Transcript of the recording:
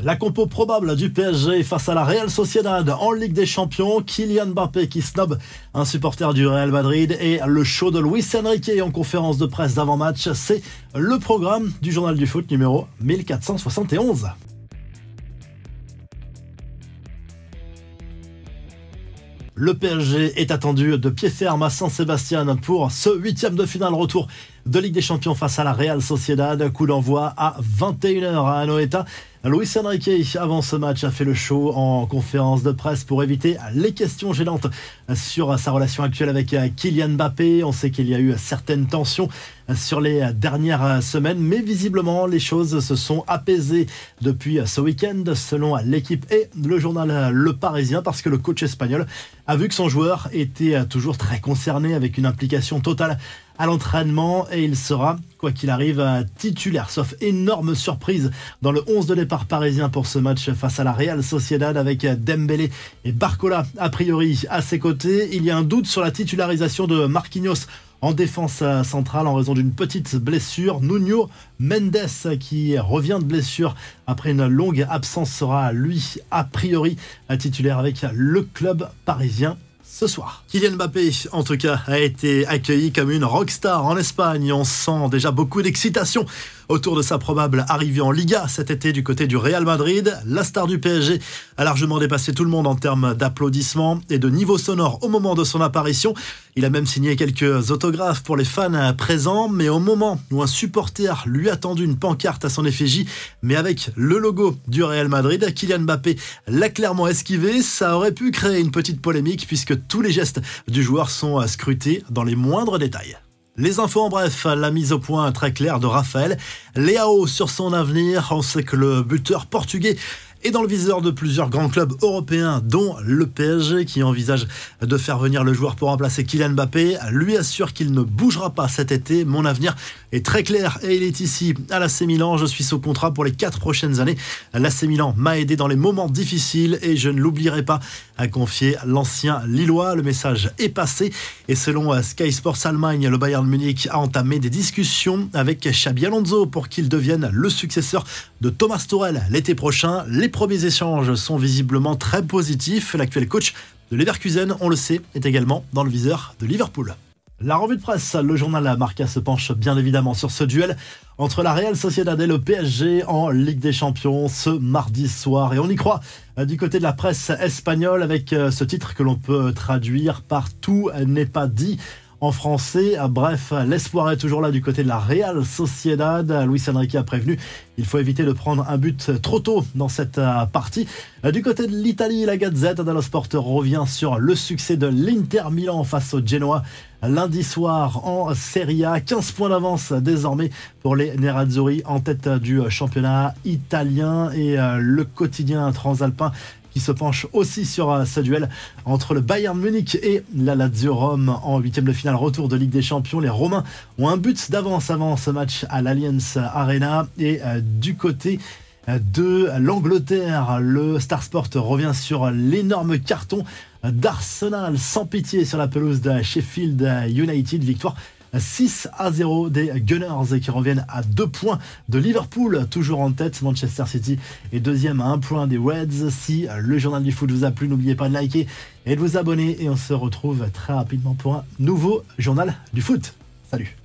La compo probable du PSG face à la Real Sociedad en Ligue des Champions, Kylian Mbappé qui snob un supporter du Real Madrid et le show de Luis Enrique en conférence de presse d'avant-match, c'est le programme du Journal du Foot numéro 1471. Le PSG est attendu de pied ferme à San Sebastián pour ce 8e de finale retour de Ligue des Champions face à la Real Sociedad. Coup d'envoi à 21h à Anoeta. Luis Enrique, avant ce match, a fait le show en conférence de presse pour éviter les questions gênantes sur sa relation actuelle avec Kylian Mbappé. On sait qu'il y a eu certaines tensions sur les dernières semaines, mais visiblement les choses se sont apaisées depuis ce week-end, selon l'équipe et le journal Le Parisien, parce que le coach espagnol a vu que son joueur était toujours très concerné, avec une implication totale à l'entraînement, et il sera, quoi qu'il arrive, titulaire, sauf énorme surprise dans le 11 de départ parisien pour ce match face à la Real Sociedad, avec Dembélé et Barcola a priori à ses côtés. Il y a un doute sur la titularisation de Marquinhos en défense centrale en raison d'une petite blessure. Nuno Mendes, qui revient de blessure après une longue absence, sera lui a priori titulaire avec le club parisien ce soir. Kylian Mbappé, en tout cas, a été accueilli comme une rockstar en Espagne. On sent déjà beaucoup d'excitation autour de sa probable arrivée en Liga cet été du côté du Real Madrid. La star du PSG a largement dépassé tout le monde en termes d'applaudissements et de niveau sonore au moment de son apparition. Il a même signé quelques autographes pour les fans présents, mais au moment où un supporter lui a tendu une pancarte à son effigie, mais avec le logo du Real Madrid, Kylian Mbappé l'a clairement esquivé. Ça aurait pu créer une petite polémique puisque tous les gestes du joueur sont scrutés dans les moindres détails. Les infos en bref, la mise au point très claire de Raphaël Leao sur son avenir. On sait que le buteur portugais est dans le viseur de plusieurs grands clubs européens, dont le PSG, qui envisage de faire venir le joueur pour remplacer Kylian Mbappé. Lui assure qu'il ne bougera pas cet été. Mon avenir est très clair et il est ici à l'AC Milan. Je suis sous contrat pour les 4 prochaines années. L'AC Milan m'a aidé dans les moments difficiles et je ne l'oublierai pas, a confié l'ancien Lillois. Le message est passé et selon Sky Sports Allemagne, le Bayern Munich a entamé des discussions avec Xabi Alonso pour qu'il devienne le successeur de Thomas Tuchel l'été prochain. Les premiers échanges sont visiblement très positifs. L'actuel coach de Leverkusen, on le sait, est également dans le viseur de Liverpool. La revue de presse, le journal Marca se penche bien évidemment sur ce duel entre la Real Sociedad et le PSG en Ligue des Champions ce mardi soir. Et on y croit du côté de la presse espagnole avec ce titre que l'on peut traduire par « Tout n'est pas dit ». En français, bref, l'espoir est toujours là du côté de la Real Sociedad. Luis Enrique a prévenu, il faut éviter de prendre un but trop tôt dans cette partie. Du côté de l'Italie, la Gazzetta dello Sport revient sur le succès de l'Inter Milan face au Genoa lundi soir en Serie A. 15 points d'avance désormais pour les Nerazzurri en tête du championnat italien, et le quotidien transalpin qui se penche aussi sur ce duel entre le Bayern Munich et la Lazio Rome en 8e de finale retour de Ligue des Champions. Les Romains ont un but d'avance avant ce match à l'Allianz Arena. Et du côté de l'Angleterre, le Star Sport revient sur l'énorme carton d'Arsenal sans pitié sur la pelouse de Sheffield United. Victoire 6-0 des Gunners qui reviennent à 2 points de Liverpool, toujours en tête. Manchester City est deuxième à 1 point des Reds. Si le journal du foot vous a plu, n'oubliez pas de liker et de vous abonner, et on se retrouve très rapidement pour un nouveau journal du foot. Salut!